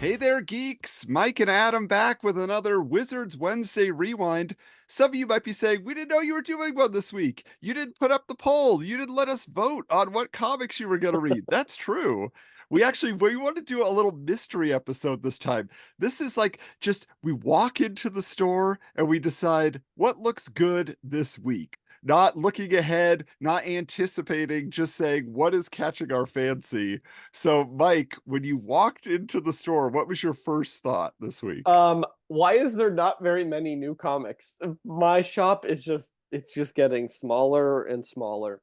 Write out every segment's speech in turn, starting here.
Hey there, geeks! Mike and Adam back with another Wizards Wednesday rewind. Some of you might be saying, we didn't know you were doing one this week. You didn't put up the poll. You didn't let us vote on what comics you were going to read. That's true. We want to do a little mystery episode this time. This is like just we walk into the store and we decide what looks good this week. Not looking ahead, not anticipating, just saying what is catching our fancy. So, Mike, when you walked into the store, what was your first thought this week? Why is there not very many new comics? My shop is it's just getting smaller and smaller.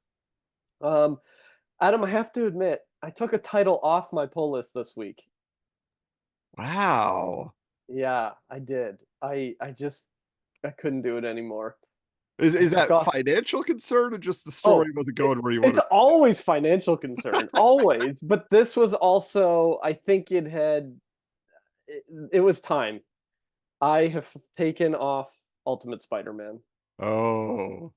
Um, Adam, I have to admit, I took a title off my pull list this week. Wow. Yeah, I did. I couldn't do it anymore. I Is took that off. financial concern or just the Oh, story wasn't going where you it's wanted? always financial concern, always. But this was also, I think it was time. I have taken off Ultimate Spider-Man. Oh.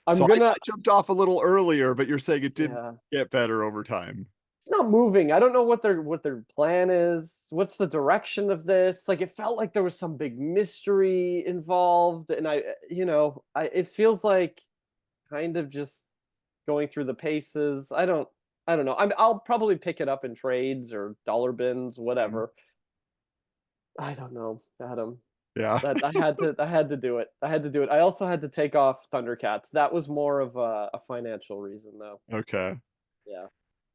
I'm So I gonna, jumped off a little earlier, but you're saying it didn't yeah. get better over time. Not moving. I don't know what their plan is. What's the direction of this? Like it felt like there was some big mystery involved, and it feels like kind of just going through the paces. I don't know. I'll probably pick it up in trades or dollar bins, Mm. whatever. I don't know, Adam. Yeah. That I had to do it. I had to do it. I also had to take off Thundercats. That was more of a financial reason, though. Okay. Yeah.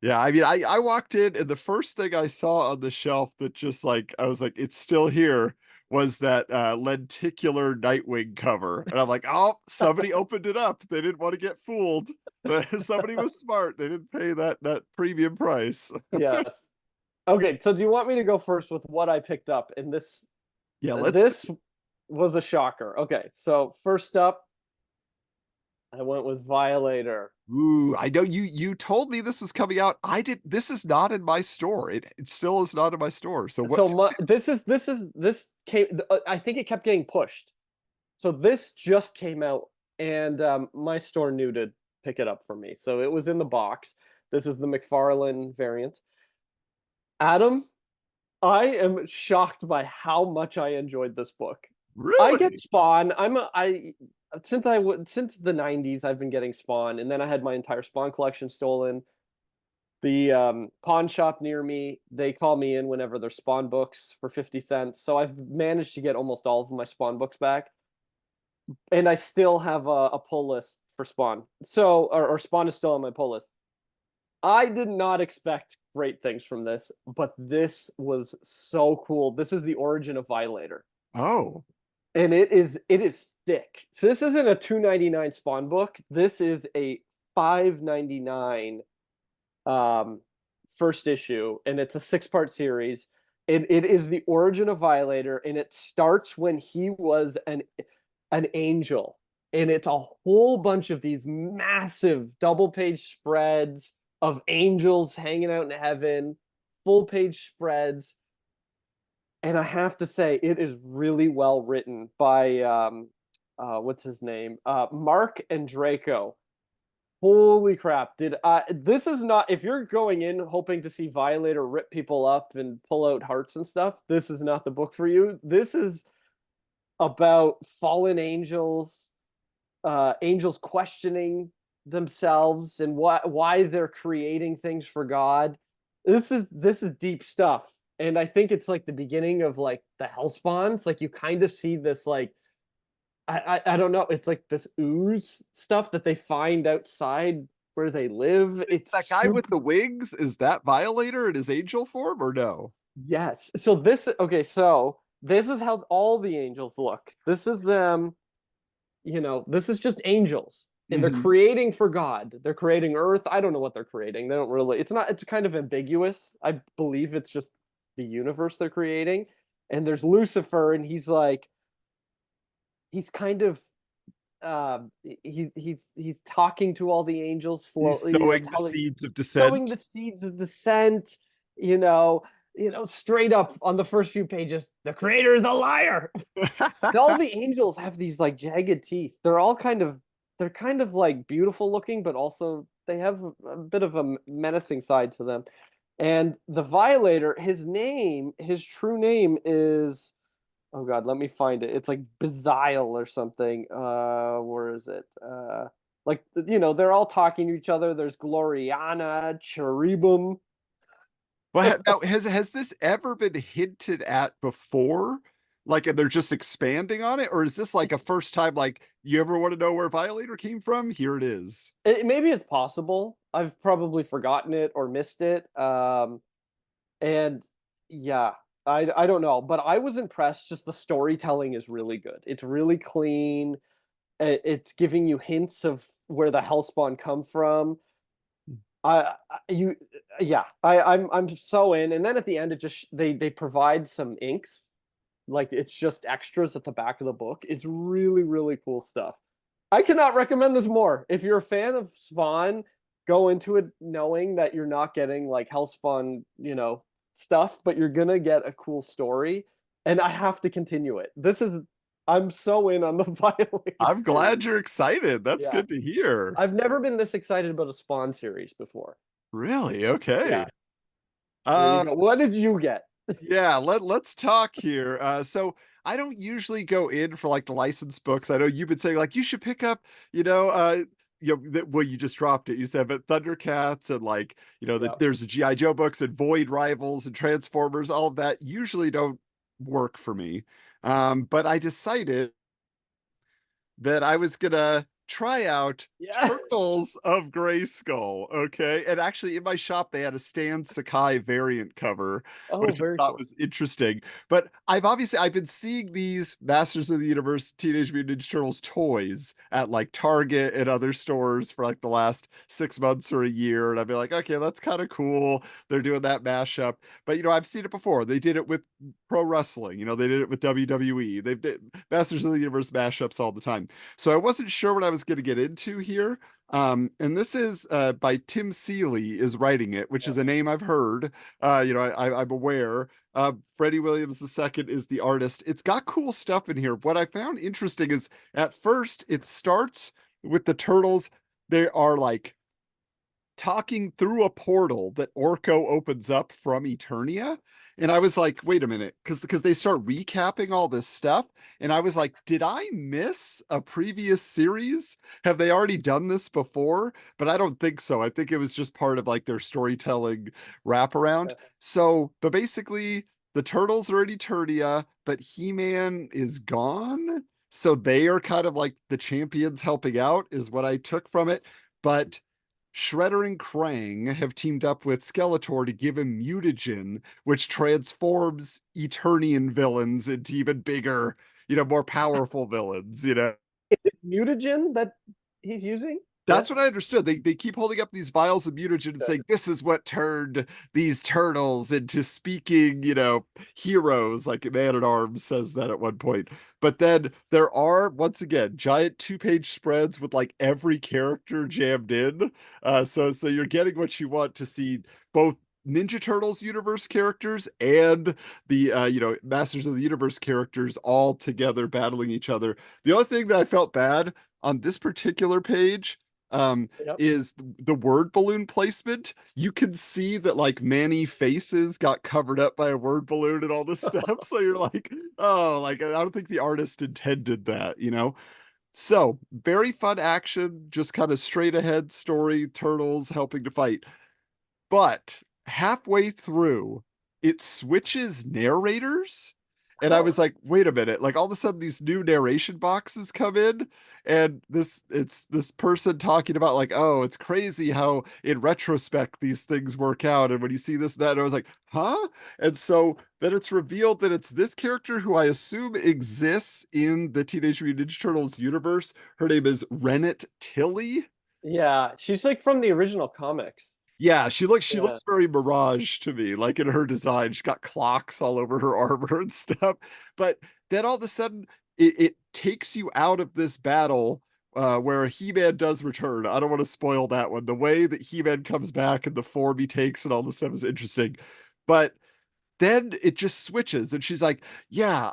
Yeah, I mean, I walked in and the first thing I saw on the shelf that just like I was like, it's still here was that lenticular Nightwing cover. And I'm like, oh, somebody opened it up. They didn't want to get fooled. Somebody was smart. They didn't pay that premium price. Yes. Okay, so do you want me to go first with what I picked up? And this Yeah, let's this was a shocker. Okay, so first up, I went with Violator. Ooh, I know you told me this was coming out. I did This is not in my store. It still is not in my store. So So what this came. I think it kept getting pushed. So this just came out, and my store knew to pick it up for me. So it was in the box. This is the McFarlane variant. Adam, I am shocked by how much I enjoyed this book. I get really? Spawn. I since the 90s I've been getting Spawn, and then I had my entire Spawn collection stolen. The pawn shop near me, they call me in whenever there's Spawn books for 50 cents. So I've managed to get almost all of my Spawn books back, and I still have a pull list for Spawn. So or Spawn is still on my pull list. I did not expect great things from this, but this was so cool. This is the origin of Violator, Oh. and it is thick. So this isn't a 2.99 Spawn book. This is a 5.99 um first issue, and it's a 6-part series. It is the origin of Violator, and it starts when he was an angel, and it's a whole bunch of these massive double page spreads of angels hanging out in heaven, full page spreads. And I have to say it is really well written by what's his name, Mark and Draco. Holy crap. Did This is not, if you're going in hoping to see Violator rip people up and pull out hearts and stuff, this is not the book for you. This is about fallen angels, angels questioning themselves and why they're creating things for God. This is deep stuff. And I think it's like the beginning of like the Hellspawns. Like you kind of see this like I don't know. It's like this ooze stuff that they find outside where they live. It's That guy with super. the wings, is that Violator in his angel form or no? Yes. So this okay, so this is how all the angels look. This is them, this is just angels. And they're Hmm. creating for God. They're creating Earth. I don't know what they're creating. They don't really, it's kind of ambiguous. I believe it's just the universe they're creating. And there's Lucifer, and he's kind of he's talking to all the angels He's slowly, sowing the telling, seeds of sowing dissent. the seeds of dissent, you know, straight up on the first few pages, the creator is a liar. All the angels have these like jagged teeth. They're kind of like beautiful looking, but also they have a bit of a menacing side to them. And the Violator, his true name is, oh God, let me find it. It's like Bezile or something. Where is it? Like they're all talking to each other. There's Gloriana, Cherubim. Well, now has this ever been hinted at before? Like, and they're just expanding on it, or is this like a first time? Like, you ever want to know where Violator came from? Here it is. Maybe it's possible. I've probably forgotten it or missed it. And yeah, I don't know, but I was impressed. Just the storytelling is really good. It's really clean. It's giving you hints of where the Hellspawn come from. You yeah, I'm so in. And then at the end, it just they provide some inks, like it's just extras at the back of the book. It's really really cool stuff. I cannot recommend this more. If you're a fan of Spawn, go into it knowing that you're not getting like Hellspawn, stuff, but you're gonna get a cool story. And I have to continue it. I'm so in on the Violator I'm glad series. you're excited. That's Yeah. good to hear. I've never been this excited about a Spawn series before. Really? Yeah. Okay. There you Uh, go. What did you get? yeah, let's talk here. So I don't usually go in for like the licensed books. I know you've been saying like you should pick up, well, you just dropped it. You said, but Thundercats and like, Yeah. there's GI Joe books and Void Rivals and Transformers. All of that usually don't work for me. But I decided that I was gonna try out Yes. Turtles of Grayskull. Okay. And actually, in my shop, they had a Stan Sakai variant cover, Oh, which I very thought cool. was interesting. But I've been seeing these Masters of the Universe Teenage Mutant Ninja Turtles toys at like Target and other stores for like the last 6 months or a year. And I'd be like, okay, that's kind of cool. They're doing that mashup. But I've seen it before. They did it with pro wrestling. They did it with WWE. They've did Masters of the Universe mashups all the time. So I wasn't sure what I was going to get into here. And this is by Tim Seeley is writing it, which Yeah. is a name I've heard. I'm aware. Freddie Williams II is the artist. It's got cool stuff in here. What I found interesting is at first it starts with the turtles. They are like talking through a portal that Orko opens up from Eternia. And I was like, wait a minute, because they start recapping all this stuff. And I was like, did I miss a previous series? Have they already done this before? But I don't think so. I think it was just part of like their storytelling wraparound. But basically, the turtles are in Eternia, but He-Man is gone. So they are kind of like the champions helping out, is what I took from it. But Shredder and Krang have teamed up with Skeletor to give him mutagen, which transforms Eternian villains into even bigger, more powerful villains. Is it mutagen that he's using? Yeah. That's what I understood. They keep holding up these vials of mutagen and saying this is what turned these turtles into speaking, heroes. Like Man at Arms says that at one point. But then there are once again giant 2-page spreads with like every character jammed in. So you're getting what you want to see both Ninja Turtles universe characters and the Masters of the Universe characters all together battling each other. The only thing that I felt bad on this particular page Yep. is the word balloon placement. You can see that like many faces got covered up by a word balloon and all this stuff. So you're like, oh, like I don't think the artist intended that. So very fun action, just kind of straight ahead story, turtles helping to fight. But halfway through, it switches narrators. And I Oh, was like, wait a minute. Like all of a sudden these new narration boxes come in and it's this person talking about like, oh, it's crazy how in retrospect these things work out. And when you see this, that, and I was like, huh? And so then it's revealed that it's this character who I assume exists in the Teenage Mutant Ninja Turtles universe. Her name is Rennet Tilly. yeah. She's like from the original comics. Yeah, she Yeah. looks very Mirage to me, like in her design. She's got clocks all over her armor and stuff. But then all of a sudden, it takes you out of this battle where He-Man does return. I don't want to spoil that one. The way that He-Man comes back and the form he takes and all this stuff is interesting. But then it just switches and she's like, yeah,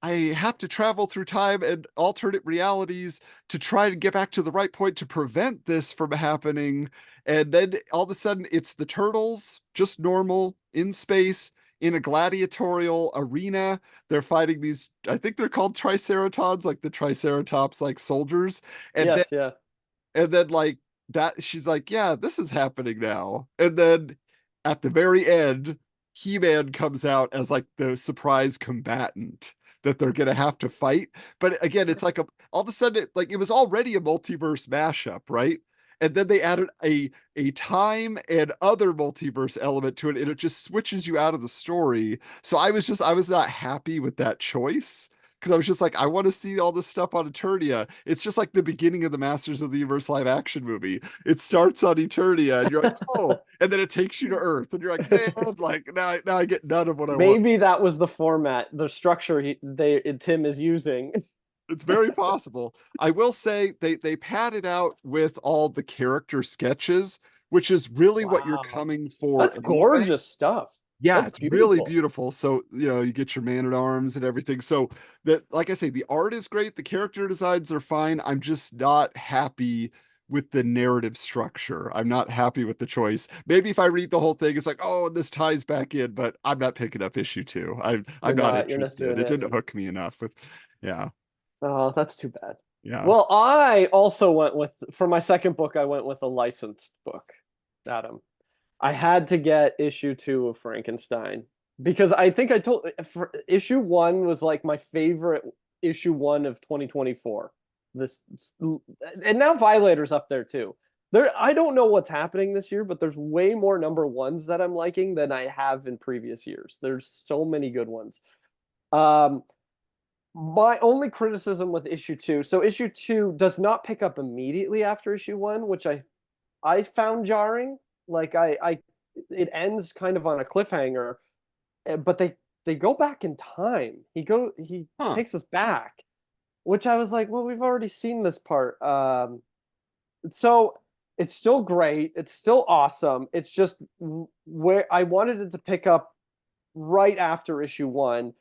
I have to travel through time and alternate realities to try to get back to the right point to prevent this from happening. And then all of a sudden, it's the turtles, just normal in space in a gladiatorial arena. They're fighting these, I think they're called triceratons, like the triceratops, like soldiers. And then Yes, yeah. like that she's like, yeah, this is happening now. And then at the very end, He-Man comes out as like the surprise combatant that they're gonna have to fight. But again, it's like all of a sudden like it was already a multiverse mashup, right? And then they added a time and other multiverse element to it, and it just switches you out of the story. So I was not happy with that choice because I was just like, I want to see all this stuff on Eternia. It's just like the beginning of the Masters of the Universe live action movie. It starts on Eternia, and you're like, oh, and then it takes you to Earth, and you're like, man, like now I get none of what I want. Maybe that was the format, the structure Tim is using. It's very possible. I will say they pad it out with all the character sketches, which is really what you're Wow. coming for That's anyway. gorgeous stuff. Yeah, That's it's really beautiful. beautiful. So, you get your man at arms and everything. So that, like I say, the art is great. The character designs are fine. I'm just not happy with the narrative structure. I'm not happy with the choice. Maybe if I read the whole thing, it's like, oh, this ties back in, but I'm not picking up issue two. I'm not You're not interested. doing It it. didn't hook me enough with, yeah, Oh, that's too bad. yeah. Well, I also went with for my second book, I went with a licensed book, Adam. I had to get issue two of Frankenstein because I think I told for issue one was like my favorite issue one of 2024. This and now Violator's up there too. I don't know what's happening this year, but there's way more number ones that I'm liking than I have in previous years. There's so many good ones. Um, my only criticism with issue two, so issue two does not pick up immediately after issue one, which I found jarring. Like it ends kind of on a cliffhanger, but they go back in time. He Huh. takes us back, which I was like, well, we've already seen this part. So it's still great. It's still awesome. It's just where I wanted it to pick up right after issue one,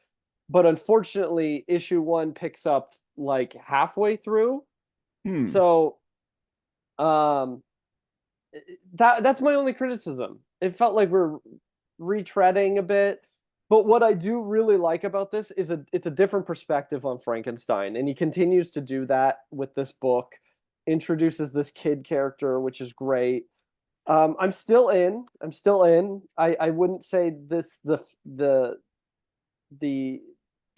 but unfortunately, issue one picks up like halfway through. Hmm. So um that's my only criticism. It felt like we're retreading a bit. But what I do really like about this is it's a different perspective on Frankenstein, and he continues to do that with this book. Introduces this kid character, which is great. I'm still in. I'm still in. I wouldn't say this the the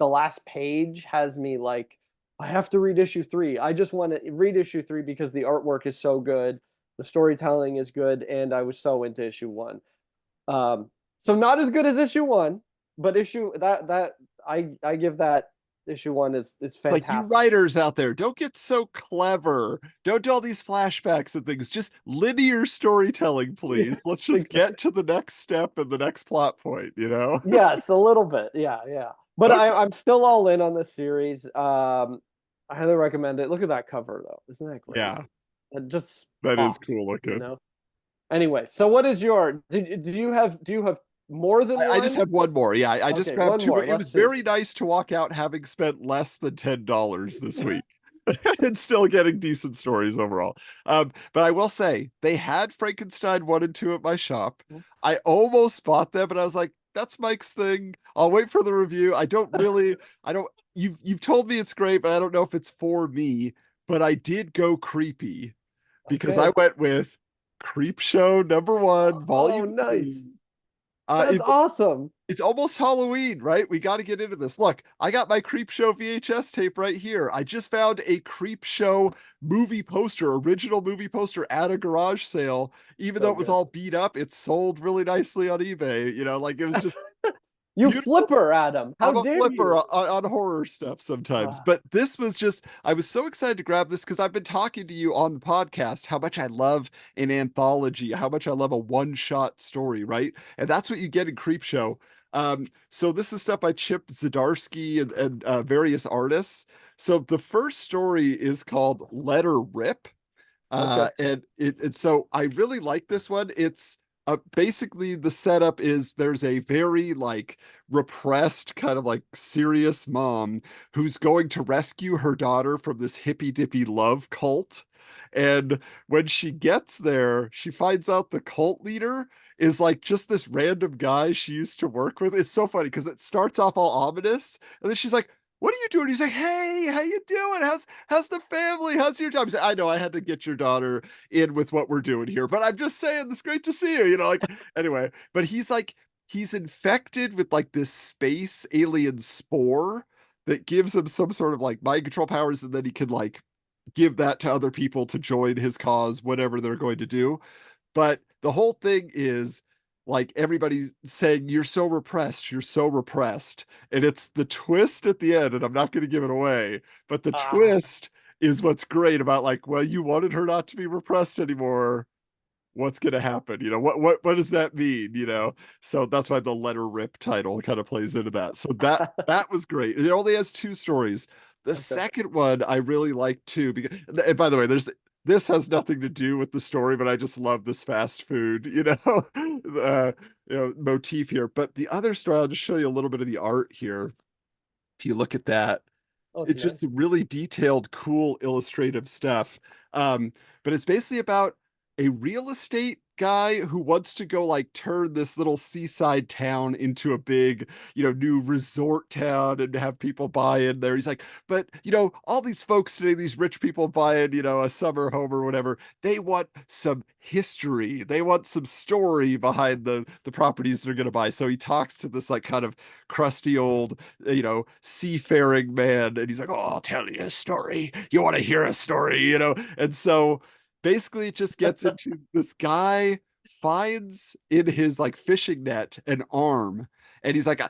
last page has me like I have to read issue three. I just want to read issue three because the artwork is so good, the storytelling is good, and I was so into issue one. So not as good as issue one, but issue that I give that issue one is Like, you fantastic. writers out there, don't get so clever. Don't do all these flashbacks and things. Just linear storytelling, please. Let's Yes, just get to the next step and the next plot point? yes, a little bit. Yeah, yeah. But Okay. I'm still all in on this series. I highly recommend it. Look at that cover though. Isn't that great? Yeah, It just that is pops, cool you looking. know. Anyway, so what is your do you have more than I just one? have one more. Yeah, I just Okay, grabbed one two. more. It Let's was see. very nice to walk out having spent less than $10 this week. And still getting decent stories overall. But I will say they had Frankenstein 1 and 2 at my shop. I almost bought them, but I was like, that's Mike's thing. I'll wait for the review. I don't you've told me it's great, but I don't know if it's for me. But I did go creepy because I Okay. went with Creepshow number one, Oh, volume nice. 3. That's awesome. It's almost Halloween, right? We got to get into this. Look, I got my Creepshow VHS tape right here. I just found a Creepshow movie poster, original movie poster at a garage sale. Even though So it was good. all beat up, it sold really nicely on eBay. Like, it was just You beautiful. flipper, Adam. How I'm a dare flipper you? on horror stuff sometimes, Ah, but this was just, I was so excited to grab this because I've been talking to you on the podcast how much I love an anthology, how much I love a one-shot story, right? And that's what you get in Creepshow. So this is stuff by Chip Zdarsky and various artists. So the first story is called Let Her Rip. okay. And so I really like this one. It's basically the setup is there's a very like repressed kind of like serious mom who's going to rescue her daughter from this hippy dippy love cult. And when she gets there, she finds out the cult leader is like just this random guy she used to work with. It's so funny because it starts off all ominous, and then she's like, "What are you doing?" He's like, "Hey, how you doing? How's the family? How's your job?" He's like, "I know I had to get your daughter in with what we're doing here, but I'm just saying it's great to see you." Like anyway, but he's infected with like this space alien spore that gives him some sort of like mind control powers, and then he can like give that to other people to join his cause, whatever they're going to do. But the whole thing is like everybody's saying, "You're so repressed, you're so repressed." And it's the twist at the end, and I'm not going to give it away, but the Ah, twist is what's great about like, well, you wanted her not to be repressed anymore. What's going to happen? What does that mean? So that's why the letter rip title kind of plays into that. So that was great. It only has two stories. The okay. second one I really like too, because, and by the way, this has nothing to do with the story, but I just love this fast food, motif here. But the other story, I'll just show you a little bit of the art here. If you look at that, Oh, it's it's just nice. really detailed, cool, illustrative stuff. But it's basically about a real estate guy who wants to go like turn this little seaside town into a big, new resort town and have people buy in there. He's like, but all these folks today, these rich people buying, a summer home or whatever, they want some history. They want some story behind the properties they're gonna buy. So he talks to this like kind of crusty old seafaring man. And he's like, "Oh, I'll tell you a story. You want to hear a story?" And so basically it just gets into this guy finds in his like fishing net an arm. And he's like,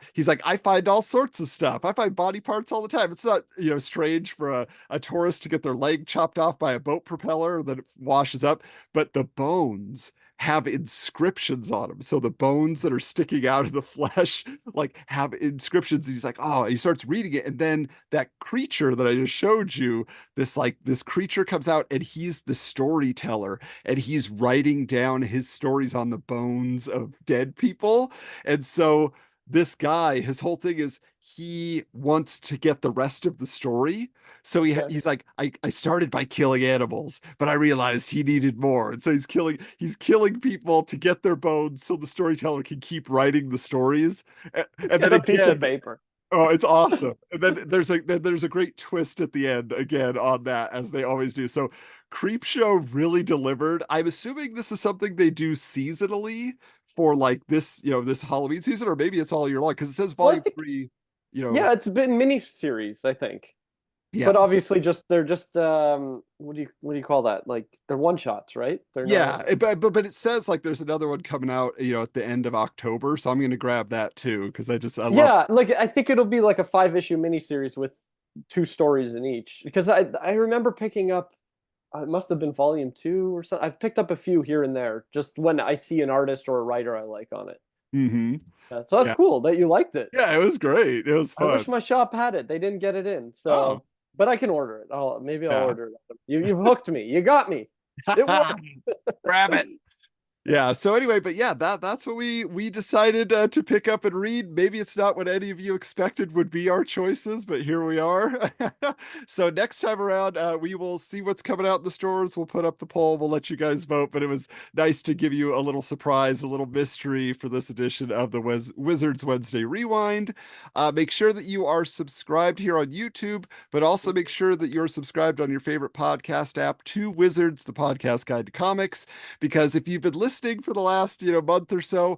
"I find all sorts of stuff. I find body parts all the time. It's not, strange for a tourist to get their leg chopped off by a boat propeller that it washes up, but the bones have inscriptions on them. So the bones that are sticking out of the flesh like have inscriptions." And he's like, "Oh," and he starts reading it. And then that creature that I just showed you, this creature comes out, and he's the storyteller, and he's writing down his stories on the bones of dead people. And so this guy, his whole thing is he wants to get the rest of the story. So Okay. he's like, I started by killing animals, but I realized he needed more. And so he's killing people to get their bones so the storyteller can keep writing the stories. Let's And then get a piece of again, paper. oh, it's awesome. And then there's a great twist at the end again on that, as they always do. So Creepshow really delivered. I'm assuming this is something they do seasonally for like this Halloween season, or maybe it's all year long because it says Well, I volume think, three, you know, yeah, it's been mini series, I think. But yeah. obviously they're just what do you call that? Like they're one shots, right? They're not. Yeah, but it says like there's another one coming out, at the end of October, so I'm gonna grab that too because I love. Yeah, like I think it'll be like a 5 issue miniseries with two stories in each. Because I remember picking up it must have been volume two or something. I've picked up a few here and there just when I see an artist or a writer I like on it. Hmm. So that's Yeah, cool that you liked it. yeah, it was great. It was I fun. wish my shop had it. They didn't get it in. Oh, So, but I can order it. Maybe I'll yeah. order it. You've hooked me. You got me. It worked. Grab it. Yeah, so anyway, but yeah, that's what we decided to pick up and read. Maybe it's not what any of you expected would be our choices, but here we are. So next time around, we will see what's coming out in the stores. We'll put up the poll. We'll let you guys vote. But it was nice to give you a little surprise, a little mystery for this edition of the Wizards Wednesday Rewind. Make sure that you are subscribed here on YouTube, but also make sure that you're subscribed on your favorite podcast app to Wizards, the podcast guide to comics, because if you've been listening for the last month or so,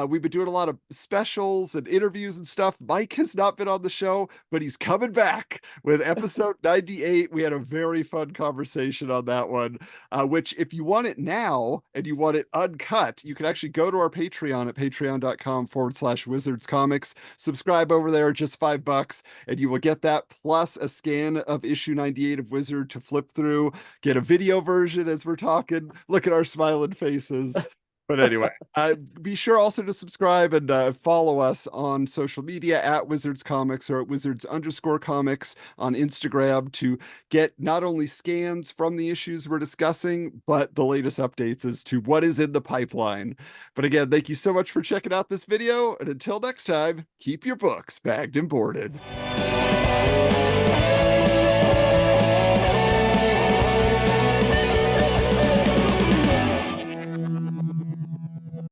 we've been doing a lot of specials and interviews and stuff. Mike has not been on the show, but he's coming back with episode 98. We had a very fun conversation on that one, which if you want it now and you want it uncut, you can actually go to our Patreon at patreon.com/wizards comics, subscribe over there, just $5, and you will get that plus a scan of issue 98 of Wizard to flip through, get a video version as we're talking, look at our smiling faces. But anyway, be sure also to subscribe and follow us on social media at Wizards Comics or at Wizards_Comics on Instagram to get not only scans from the issues we're discussing, but the latest updates as to what is in the pipeline. But again, thank you so much for checking out this video. And until next time, keep your books bagged and boarded.